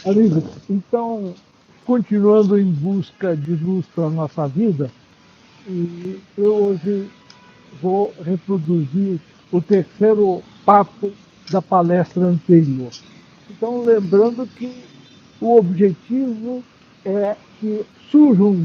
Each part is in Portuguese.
Amigo, então, continuando em busca de luz para a nossa vida, e eu hoje vou reproduzir o terceiro papo da palestra anterior. Então, lembrando que o objetivo é que surjam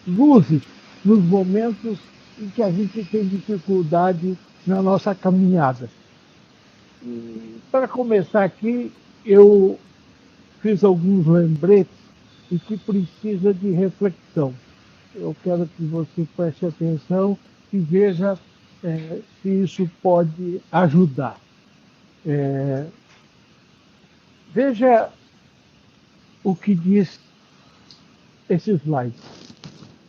luzes nos momentos em que a gente tem dificuldade na nossa caminhada. E para começar aqui, eu fiz alguns lembretes e que precisa de reflexão. Eu quero que você preste atenção e veja se isso pode ajudar. Veja o que diz esse slide.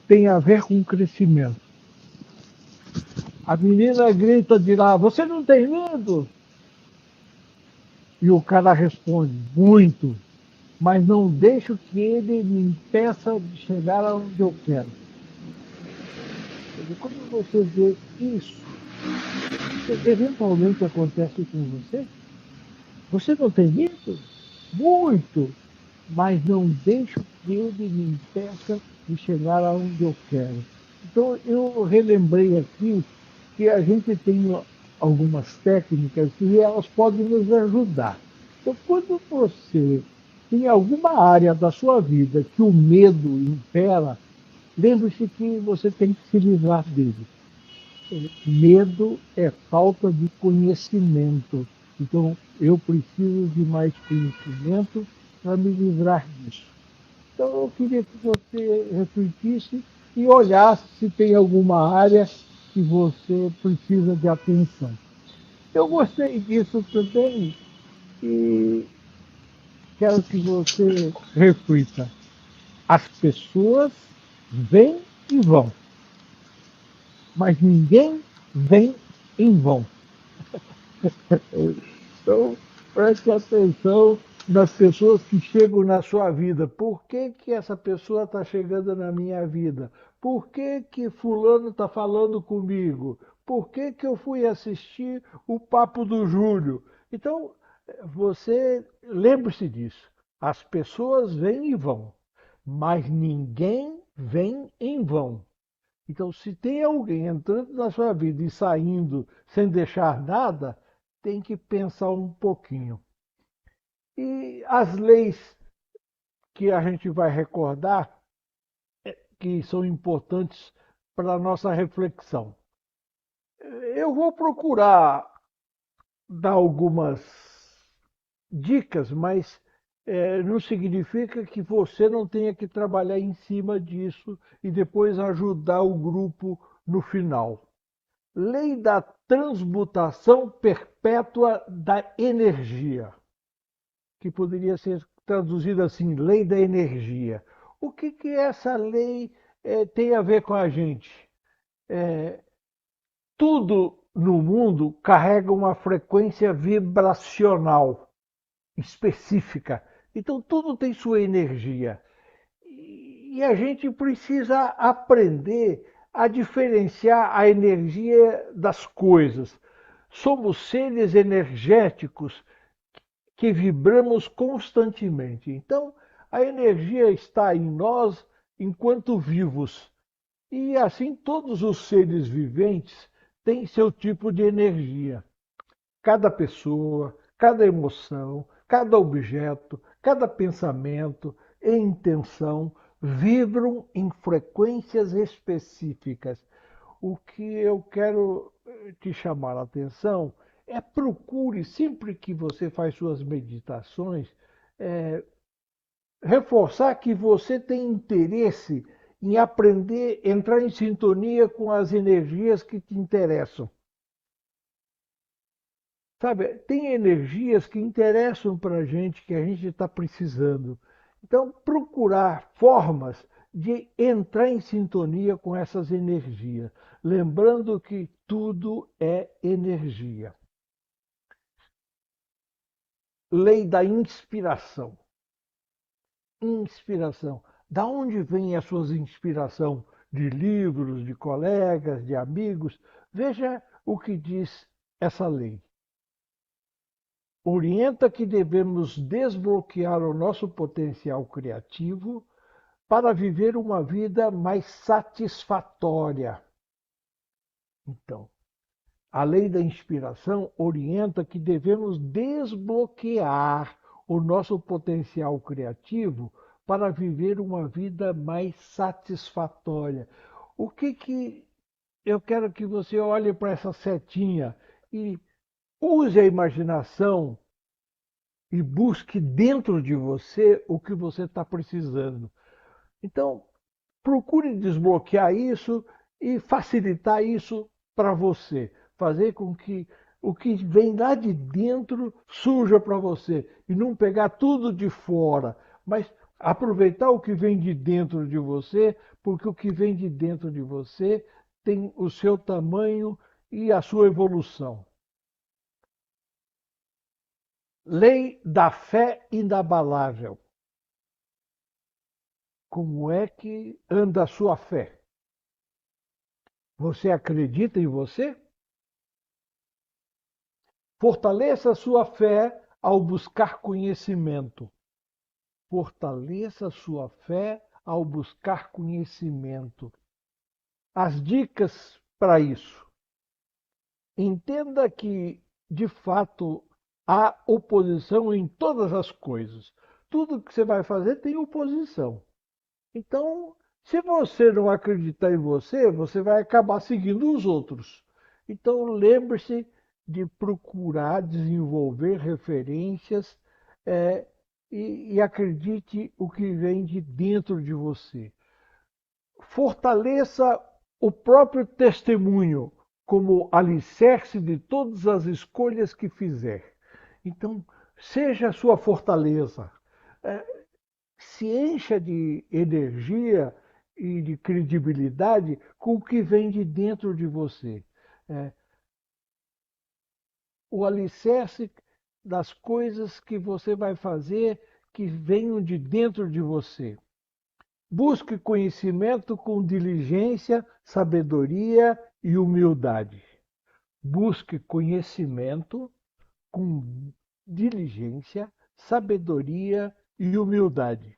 Tem a ver com crescimento. A menina grita de lá, você não tem medo? E o cara responde, muito, mas não deixo que ele me impeça de chegar aonde eu quero. Quando você vê isso, eventualmente acontece com você, você não tem medo? Muito, mas não deixo que ele me impeça de chegar aonde eu quero. Então, eu relembrei aqui que a gente tem algumas técnicas e elas podem nos ajudar. Então, quando você tem alguma área da sua vida que o medo impera, lembre-se que você tem que se livrar dele. Medo é falta de conhecimento. Então, eu preciso de mais conhecimento para me livrar disso. Então, eu queria que você refletisse e olhasse se tem alguma área que você precisa de atenção. Eu gostei disso também e quero que você reflita. As pessoas vêm e vão, mas ninguém vem em vão. Então, preste atenção nas pessoas que chegam na sua vida. Por que, que essa pessoa está chegando na minha vida? Por que, que fulano está falando comigo? Por que, que eu fui assistir o Papo do Júlio? Então, você lembre-se disso. As pessoas vêm e vão, mas ninguém vem em vão. Então, se tem alguém entrando na sua vida e saindo sem deixar nada, tem que pensar um pouquinho. E as leis que a gente vai recordar, que são importantes para a nossa reflexão. Eu vou procurar dar algumas dicas, mas não significa que você não tenha que trabalhar em cima disso e depois ajudar o grupo no final. Lei da transmutação perpétua da energia, que poderia ser traduzida assim, lei da energia. O que, que essa lei tem a ver com a gente? É, tudo no mundo carrega uma frequência vibracional específica. Então, tudo tem sua energia. E a gente precisa aprender a diferenciar a energia das coisas. Somos seres energéticos que vibramos constantemente. Então, a energia está em nós enquanto vivos. E assim, todos os seres viventes têm seu tipo de energia. Cada pessoa, cada emoção, cada objeto, cada pensamento e intenção vibram em frequências específicas. O que eu quero te chamar a atenção é procure, sempre que você faz suas meditações, é, reforçar que você tem interesse em aprender, entrar em sintonia com as energias que te interessam. Sabe, tem energias que interessam para que a gente está precisando. Então, procurar formas de entrar em sintonia com essas energias. Lembrando que tudo é energia. Lei da inspiração. Inspiração. Da onde vem as suas inspirações? De livros, de colegas, de amigos? Veja o que diz essa lei. orienta que devemos desbloquear o nosso potencial criativo para viver uma vida mais satisfatória. Então, a lei da inspiração orienta que devemos desbloquear o nosso potencial criativo para viver uma vida mais satisfatória. O que eu quero que você olhe para essa setinha e use a imaginação e busque dentro de você o que você está precisando. Então, procure desbloquear isso e facilitar isso para você. Fazer com que o que vem lá de dentro surja para você. E não pegar tudo de fora, mas aproveitar o que vem de dentro de você, porque o que vem de dentro de você tem o seu tamanho e a sua evolução. Lei da fé inabalável. Como é que anda a sua fé? Você acredita em você? Fortaleça a sua fé ao buscar conhecimento. Fortaleça a sua fé ao buscar conhecimento. As dicas para isso. Entenda que, de fato, há oposição em todas as coisas. Tudo que você vai fazer tem oposição. Então, se você não acreditar em você, você vai acabar seguindo os outros. Então, lembre-se de procurar desenvolver referências é, e acredite o que vem de dentro de você. Fortaleça o próprio testemunho como alicerce de todas as escolhas que fizer. Então, seja a sua fortaleza. É, Se encha de energia e de credibilidade com o que vem de dentro de você. É, o alicerce das coisas que você vai fazer que venham de dentro de você. Busque conhecimento com diligência, sabedoria e humildade. Busque conhecimento com diligência, sabedoria e humildade.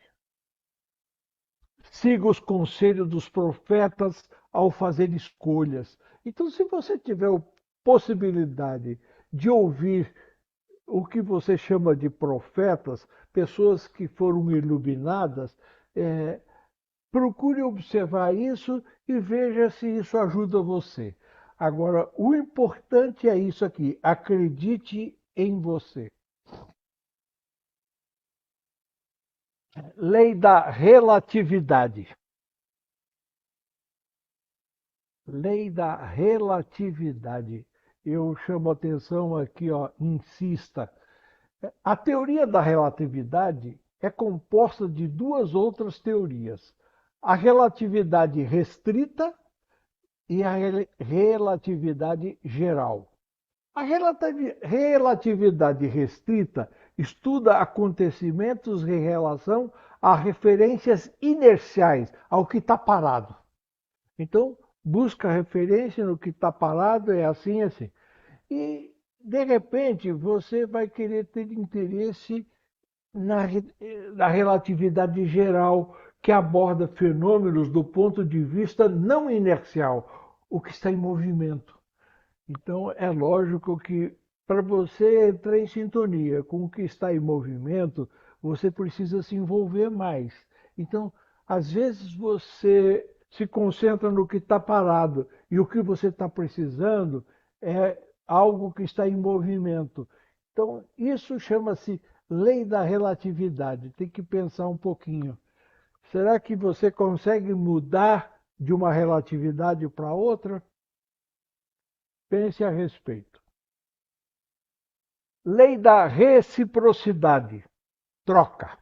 Siga os conselhos dos profetas ao fazer escolhas. Então, se você tiver a possibilidade de ouvir o que você chama de profetas, pessoas que foram iluminadas, procure observar isso e veja se isso ajuda você. Agora, o importante é isso aqui: acredite em você. Lei da relatividade. Lei da relatividade. Eu chamo atenção aqui, ó, insista. A teoria da relatividade é composta de duas outras teorias: a relatividade restrita e a relatividade geral. A relatividade restrita estuda acontecimentos em relação a referências inerciais, ao que está parado. Então, busca referência no que está parado, é assim, assim. E, de repente, você vai querer ter interesse na, na relatividade geral, que aborda fenômenos do ponto de vista não inercial, o que está em movimento. Então, é lógico que para você entrar em sintonia com o que está em movimento, você precisa se envolver mais. Então, às vezes você se concentra no que está parado e o que você está precisando é algo que está em movimento. Então, isso chama-se lei da relatividade. Tem que pensar um pouquinho. Será que você consegue mudar de uma relatividade para outra? Pense a respeito. Lei da reciprocidade. Troca.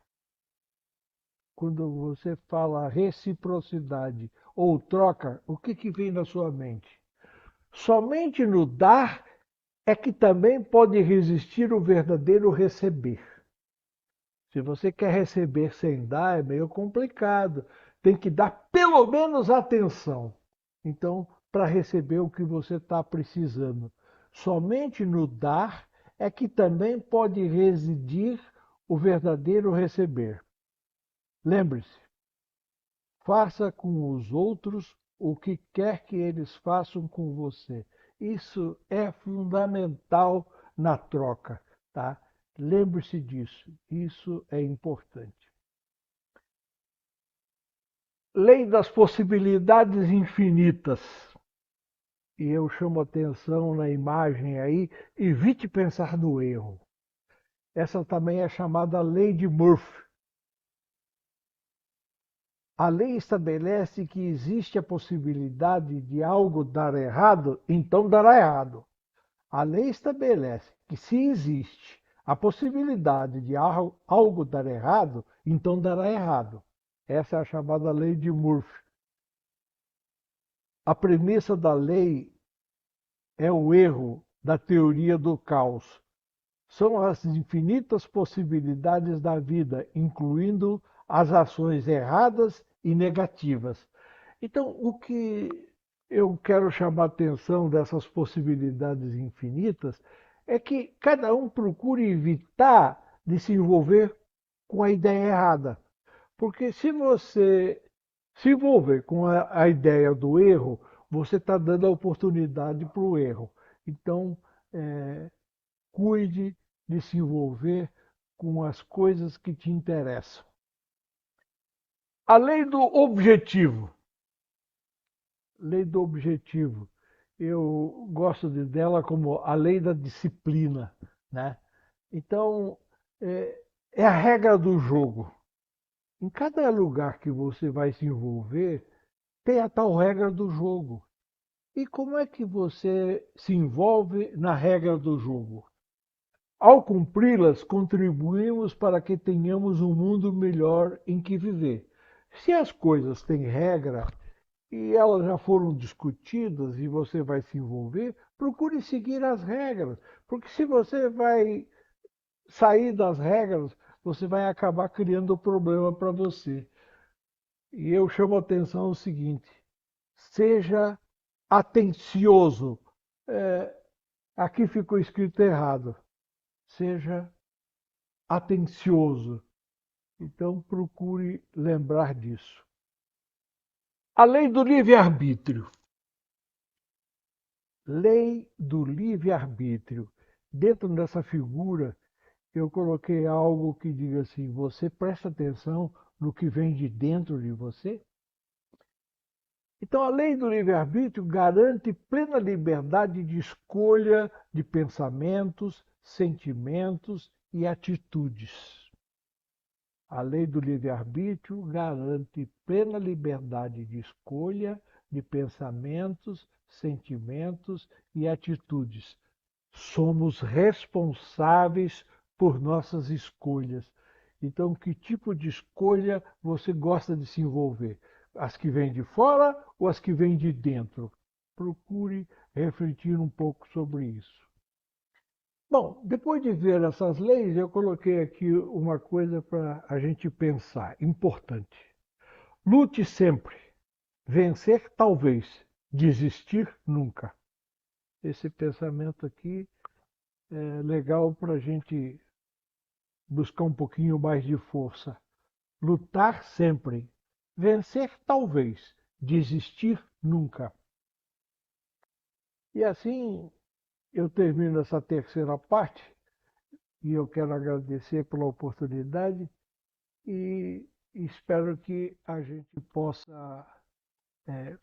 Quando você fala reciprocidade ou troca, o que vem na sua mente? Somente no dar é que também pode resistir o verdadeiro receber. Se você quer receber sem dar, é meio complicado. Tem que dar pelo menos atenção. Então, para receber o que você está precisando. Somente no dar é que também pode residir o verdadeiro receber. Lembre-se, faça com os outros o que quer que eles façam com você. Isso é fundamental na troca, tá? Lembre-se disso, isso é importante. Lei das possibilidades infinitas. E eu chamo atenção na imagem aí, evite pensar no erro. Essa também é chamada lei de Murphy. A lei estabelece que existe a possibilidade de algo dar errado, então dará errado. A lei estabelece que se existe a possibilidade de algo dar errado, então dará errado. Essa é a chamada lei de Murphy. A premissa da lei é o erro da teoria do caos. São as infinitas possibilidades da vida, incluindo as ações erradas e negativas. Então, o que eu quero chamar a atenção dessas possibilidades infinitas é que cada um procure evitar de se envolver com a ideia errada. Porque se você se envolver com a ideia do erro, você está dando a oportunidade para o erro. Então, é, cuide de se envolver com as coisas que te interessam. A lei do objetivo. Lei do objetivo. Eu gosto dela como a lei da disciplina, né? Então, é a regra do jogo. Em cada lugar que você vai se envolver, tem a tal regra do jogo. E como é que você se envolve na regra do jogo? Ao cumpri-las, contribuímos para que tenhamos um mundo melhor em que viver. Se as coisas têm regra e elas já foram discutidas e você vai se envolver, procure seguir as regras, porque se você vai sair das regras, você vai acabar criando problema para você. E eu chamo a atenção ao seguinte: seja atencioso. É, aqui ficou escrito errado. Seja atencioso. Então procure lembrar disso. A lei do livre-arbítrio. Lei do livre-arbítrio. Dentro dessa figura, eu coloquei algo que diga assim: você presta atenção no que vem de dentro de você? Então, a lei do livre-arbítrio garante plena liberdade de escolha de pensamentos, sentimentos e atitudes. A lei do livre-arbítrio garante plena liberdade de escolha de pensamentos, sentimentos e atitudes. Somos responsáveis por nossas escolhas. Então, que tipo de escolha você gosta de se envolver? As que vêm de fora ou as que vêm de dentro? Procure refletir um pouco sobre isso. Bom, depois de ver essas leis, eu coloquei aqui uma coisa para a gente pensar, importante. Lute sempre. Vencer, talvez. Desistir, nunca. Esse pensamento aqui é legal para a gente buscar um pouquinho mais de força. Lutar sempre. Vencer, talvez. Desistir, nunca. E assim eu termino essa terceira parte e eu quero agradecer pela oportunidade e espero que a gente possa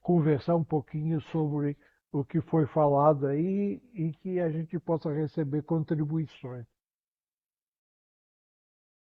conversar um pouquinho sobre o que foi falado aí e que a gente possa receber contribuições.